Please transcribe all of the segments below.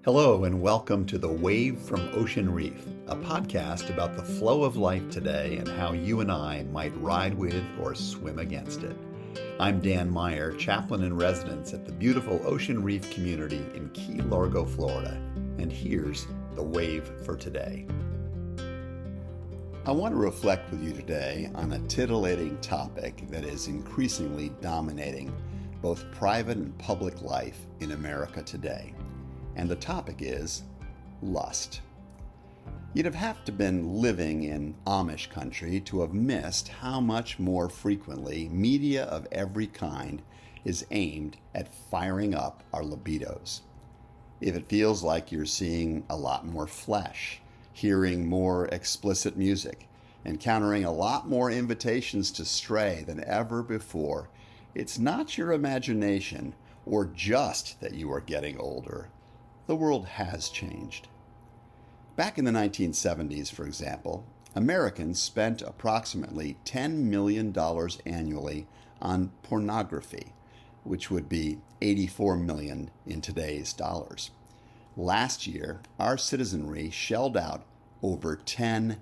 Hello, and welcome to The Wave from Ocean Reef, a podcast about the flow of life today and how you and I might ride with or swim against it. I'm Dan Meyer, Chaplain-in-Residence at the beautiful Ocean Reef community in Key Largo, Florida, and here's The Wave for today. I want to reflect with you today on a titillating topic that is increasingly dominating both private and public life in America today. And the topic is lust. You'd have to been living in Amish country to have missed how much more frequently media of every kind is aimed at firing up our libidos. If it feels like you're seeing a lot more flesh, hearing more explicit music, encountering a lot more invitations to stray than ever before, it's not your imagination or just that you are getting older. The world has changed. Back in the 1970s, for example, Americans spent approximately $10 million annually on pornography, which would be $84 million in today's dollars. Last year, our citizenry shelled out over $10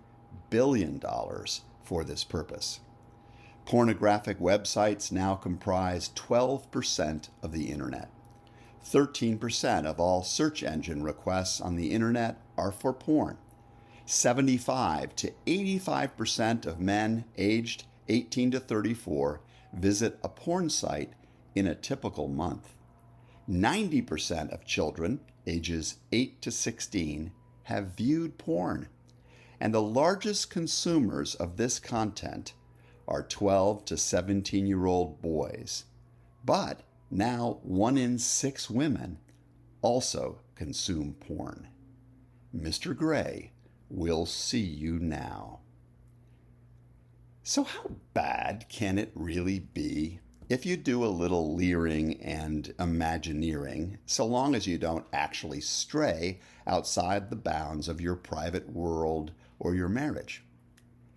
billion for this purpose. Pornographic websites now comprise 12% of the internet. 13% of all search engine requests on the internet are for porn. 75 to 85% of men aged 18 to 34 visit a porn site in a typical month. 90% of children ages 8 to 16 have viewed porn. And the largest consumers of this content are 12 to 17-year-old boys. But now 1 in 6 women also consume porn. Mr. Gray, we'll see you now. So how bad can it really be if you do a little leering and imagineering, so long as you don't actually stray outside the bounds of your private world or your marriage?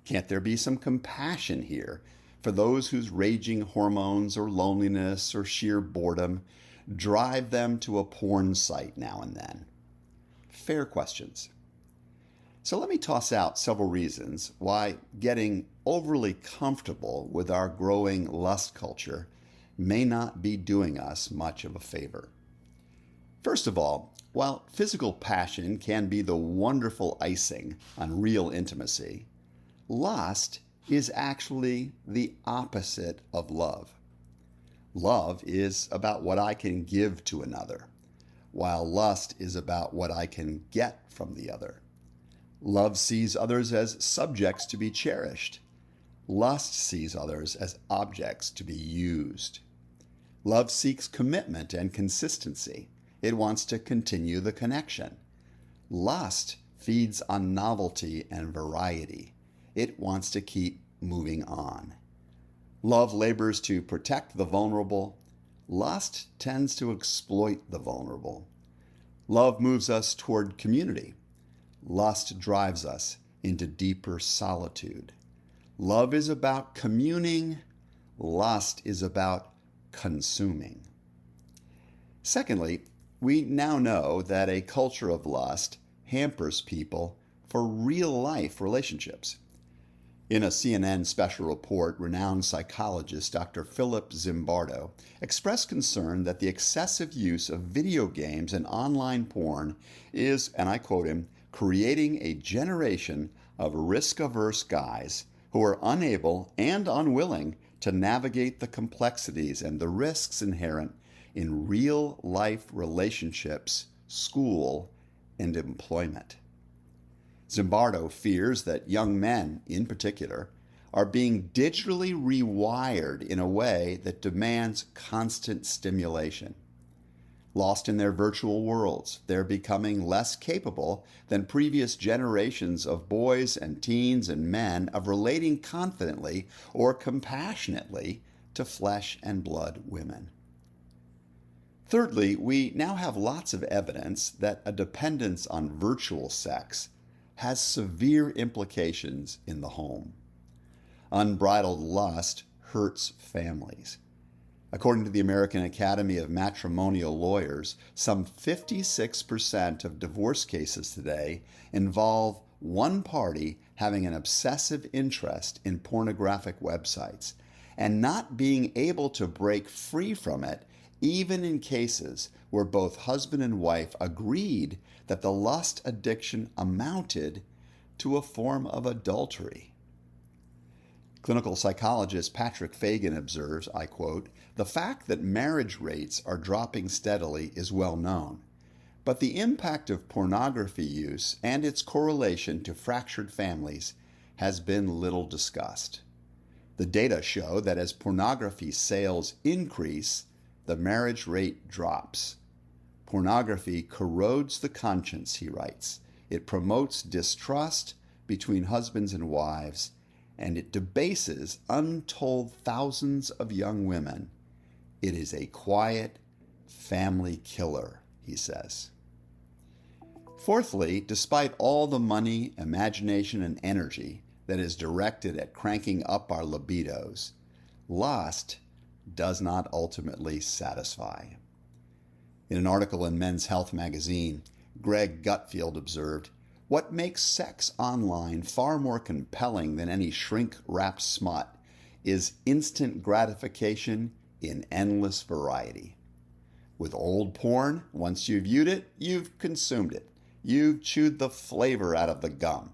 Can't there be some compassion here for those whose raging hormones or loneliness or sheer boredom drive them to a porn site now and then? Fair questions. So let me toss out several reasons why getting overly comfortable with our growing lust culture may not be doing us much of a favor. First of all, while physical passion can be the wonderful icing on real intimacy, lust is actually the opposite of love. Love is about what I can give to another, while lust is about what I can get from the other. Love sees others as subjects to be cherished. Lust sees others as objects to be used. Love seeks commitment and consistency. It wants to continue the connection. Lust feeds on novelty and variety. It wants to keep moving on. Love labors to protect the vulnerable. Lust tends to exploit the vulnerable. Love moves us toward community. Lust drives us into deeper solitude. Love is about communing. Lust is about consuming. Secondly, we now know that a culture of lust hampers people for real-life relationships. In a CNN special report, renowned psychologist Dr. Philip Zimbardo expressed concern that the excessive use of video games and online porn is, and I quote him, creating a generation of risk-averse guys who are unable and unwilling to navigate the complexities and the risks inherent in real-life relationships, school, and employment. Zimbardo fears that young men, in particular, are being digitally rewired in a way that demands constant stimulation. Lost in their virtual worlds, they're becoming less capable than previous generations of boys and teens and men of relating confidently or compassionately to flesh and blood women. Thirdly, we now have lots of evidence that a dependence on virtual sex has severe implications in the home. Unbridled lust hurts families. According to the American Academy of Matrimonial Lawyers, some 56% of divorce cases today involve one party having an obsessive interest in pornographic websites and not being able to break free from it, even in cases where both husband and wife agreed that the lust addiction amounted to a form of adultery. Clinical psychologist Patrick Fagan observes, I quote, "The fact that marriage rates are dropping steadily is well known, but the impact of pornography use and its correlation to fractured families has been little discussed. The data show that as pornography sales increase, the marriage rate drops. Pornography corrodes the conscience," he writes. "It promotes distrust between husbands and wives, and it debases untold thousands of young women. It is a quiet family killer," he says. Fourthly, despite all the money, imagination, and energy that is directed at cranking up our libidos, lust does not ultimately satisfy. In an article in Men's Health magazine, Greg Gutfield observed, "What makes sex online far more compelling than any shrink-wrapped smut is instant gratification in endless variety. With old porn, once you've viewed it, you've consumed it. You've chewed the flavor out of the gum.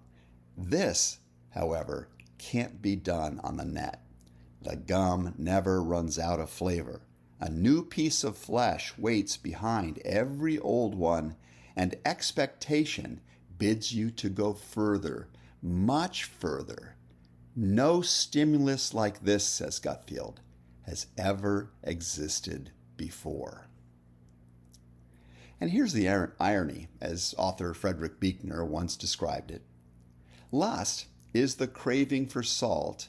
This, however, can't be done on the net. The gum never runs out of flavor. A new piece of flesh waits behind every old one, and expectation bids you to go further, much further. No stimulus like this," says Gutfield, "has ever existed before." And here's the irony, as author Frederick Buechner once described it. Lust is the craving for salt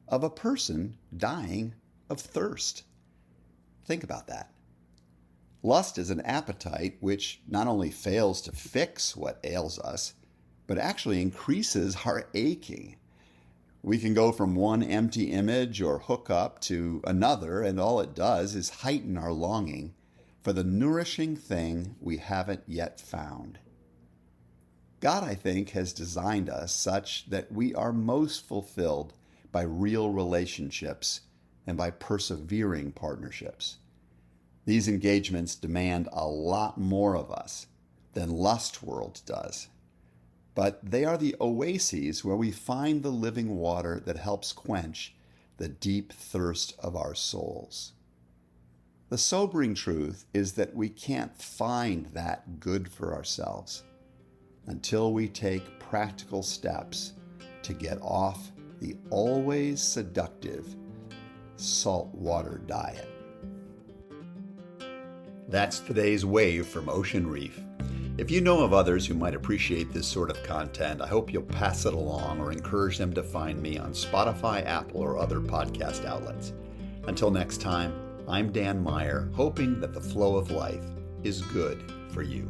of a person dying of thirst. Think about that. Lust is an appetite which not only fails to fix what ails us, but actually increases our aching. We can go from one empty image or hookup to another, and all it does is heighten our longing for the nourishing thing we haven't yet found. God, I think, has designed us such that we are most fulfilled by real relationships and by persevering partnerships. These engagements demand a lot more of us than Lust World does, but they are the oases where we find the living water that helps quench the deep thirst of our souls. The sobering truth is that we can't find that good for ourselves until we take practical steps to get off the always seductive saltwater diet. That's today's wave from Ocean Reef. If you know of others who might appreciate this sort of content, I hope you'll pass it along or encourage them to find me on Spotify, Apple, or other podcast outlets. Until next time, I'm Dan Meyer, hoping that the flow of life is good for you.